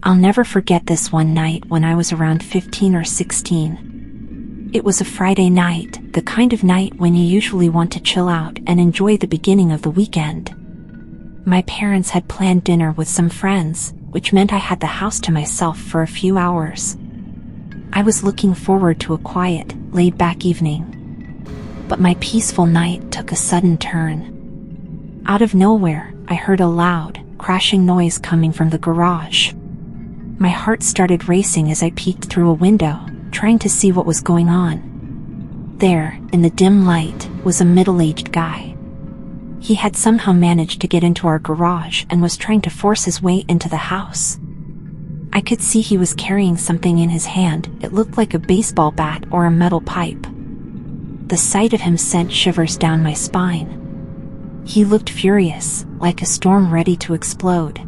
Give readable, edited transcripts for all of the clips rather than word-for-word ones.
I'll never forget this one night when I was around 15 or 16. It was a Friday night, the kind of night when you usually want to chill out and enjoy the beginning of the weekend. My parents had planned dinner with some friends, which meant I had the house to myself for a few hours. I was looking forward to a quiet, laid-back evening. But my peaceful night took a sudden turn. Out of nowhere, I heard a loud, crashing noise coming from the garage. My heart started racing as I peeked through a window, trying to see what was going on. There, in the dim light, was a middle-aged guy. He had somehow managed to get into our garage and was trying to force his way into the house. I could see he was carrying something in his hand. It looked like a baseball bat or a metal pipe. The sight of him sent shivers down my spine. He looked furious, like a storm ready to explode.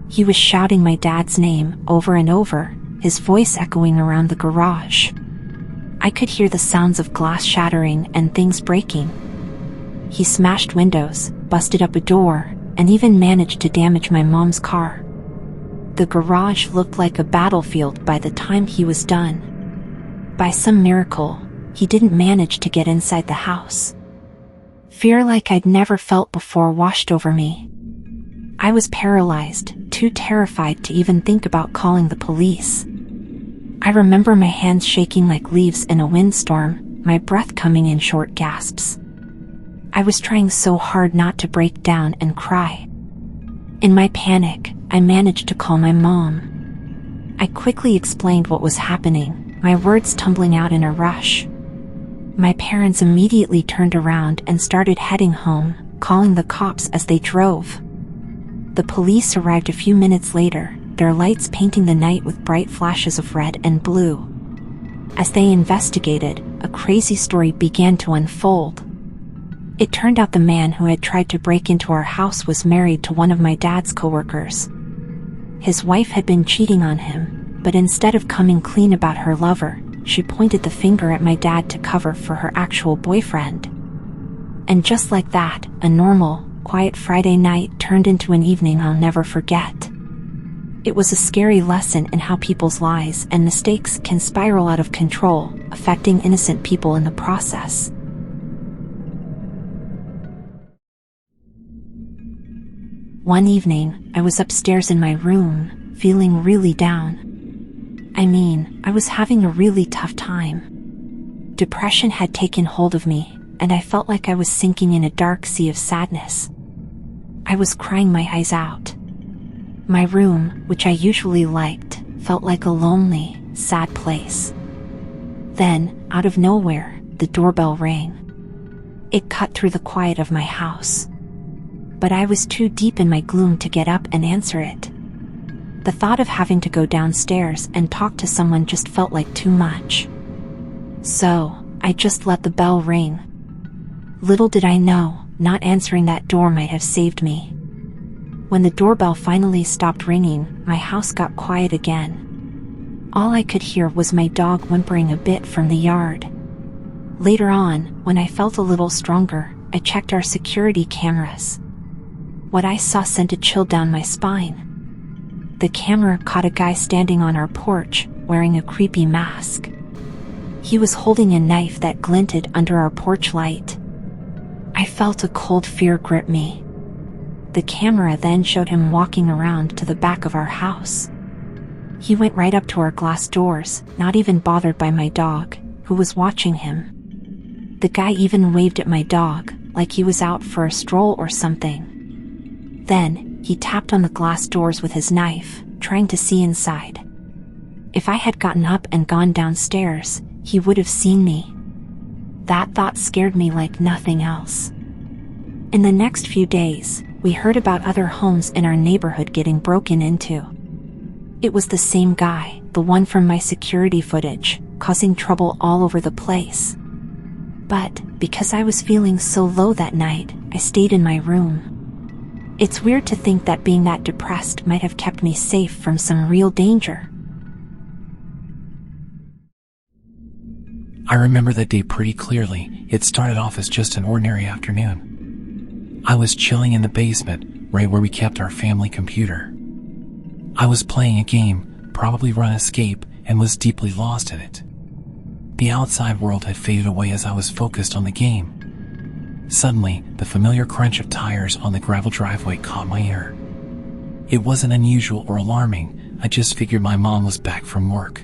He was shouting my dad's name over and over, his voice echoing around the garage. I could hear the sounds of glass shattering and things breaking. He smashed windows, busted up a door, and even managed to damage my mom's car. The garage looked like a battlefield by the time he was done. By some miracle, he didn't manage to get inside the house. Fear like I'd never felt before washed over me. I was paralyzed, too terrified to even think about calling the police. I remember my hands shaking like leaves in a windstorm, my breath coming in short gasps. I was trying so hard not to break down and cry. In my panic, I managed to call my mom. I quickly explained what was happening, my words tumbling out in a rush. My parents immediately turned around and started heading home, calling the cops as they drove. The police arrived a few minutes later, their lights painting the night with bright flashes of red and blue. As they investigated, a crazy story began to unfold. It turned out the man who had tried to break into our house was married to one of my dad's coworkers. His wife had been cheating on him, but instead of coming clean about her lover, she pointed the finger at my dad to cover for her actual boyfriend. And just like that, a normal, quiet Friday night turned into an evening I'll never forget. It was a scary lesson in how people's lies and mistakes can spiral out of control, affecting innocent people in the process. One evening, I was upstairs in my room, feeling really down. I was having a really tough time. Depression had taken hold of me, and I felt like I was sinking in a dark sea of sadness. I was crying my eyes out. My room, which I usually liked, felt like a lonely, sad place. Then, out of nowhere, the doorbell rang. It cut through the quiet of my house. But I was too deep in my gloom to get up and answer it. The thought of having to go downstairs and talk to someone just felt like too much. So, I just let the bell ring. Little did I know, not answering that door might have saved me. When the doorbell finally stopped ringing, my house got quiet again. All I could hear was my dog whimpering a bit from the yard. Later on, when I felt a little stronger, I checked our security cameras. What I saw sent a chill down my spine. The camera caught a guy standing on our porch, wearing a creepy mask. He was holding a knife that glinted under our porch light. I felt a cold fear grip me. The camera then showed him walking around to the back of our house. He went right up to our glass doors, not even bothered by my dog, who was watching him. The guy even waved at my dog, like he was out for a stroll or something. Then, he tapped on the glass doors with his knife, trying to see inside. If I had gotten up and gone downstairs, he would have seen me. That thought scared me like nothing else. In the next few days, we heard about other homes in our neighborhood getting broken into. It was the same guy, the one from my security footage, causing trouble all over the place. But, because I was feeling so low that night, I stayed in my room. It's weird to think that being that depressed might have kept me safe from some real danger. I remember that day pretty clearly. It started off as just an ordinary afternoon. I was chilling in the basement, right where we kept our family computer. I was playing a game, probably Run Escape, and was deeply lost in it. The outside world had faded away as I was focused on the game. Suddenly, the familiar crunch of tires on the gravel driveway caught my ear. It wasn't unusual or alarming, I just figured my mom was back from work.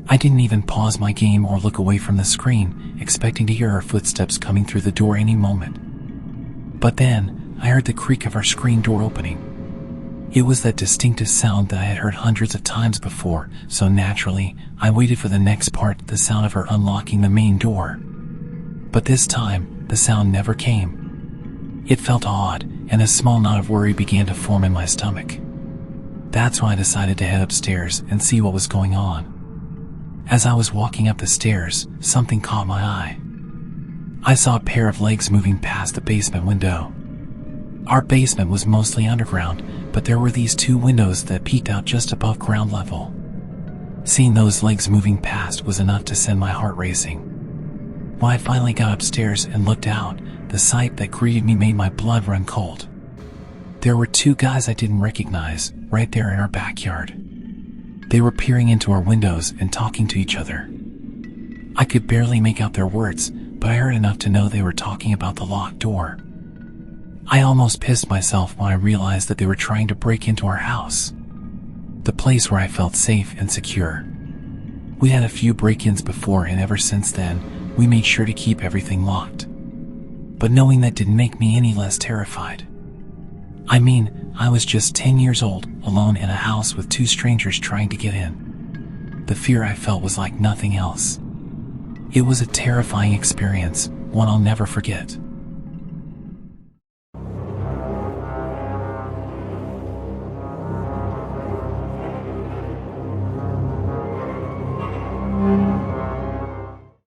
I didn't even pause my game or look away from the screen, expecting to hear her footsteps coming through the door any moment. But then, I heard the creak of our screen door opening. It was that distinctive sound that I had heard hundreds of times before, so naturally, I waited for the next part, the sound of her unlocking the main door. But this time, the sound never came. It felt odd, and a small knot of worry began to form in my stomach. That's why I decided to head upstairs and see what was going on. As I was walking up the stairs, something caught my eye. I saw a pair of legs moving past the basement window. Our basement was mostly underground, but there were these two windows that peeked out just above ground level. Seeing those legs moving past was enough to send my heart racing. When I finally got upstairs and looked out, the sight that greeted me made my blood run cold. There were two guys I didn't recognize, right there in our backyard. They were peering into our windows and talking to each other. I could barely make out their words, but I heard enough to know they were talking about the locked door. I almost pissed myself when I realized that they were trying to break into our house, the place where I felt safe and secure. We had a few break-ins before, and ever since then, we made sure to keep everything locked. But knowing that didn't make me any less terrified. I mean, I was just 10 years old, alone in a house with two strangers trying to get in. The fear I felt was like nothing else. It was a terrifying experience, one I'll never forget.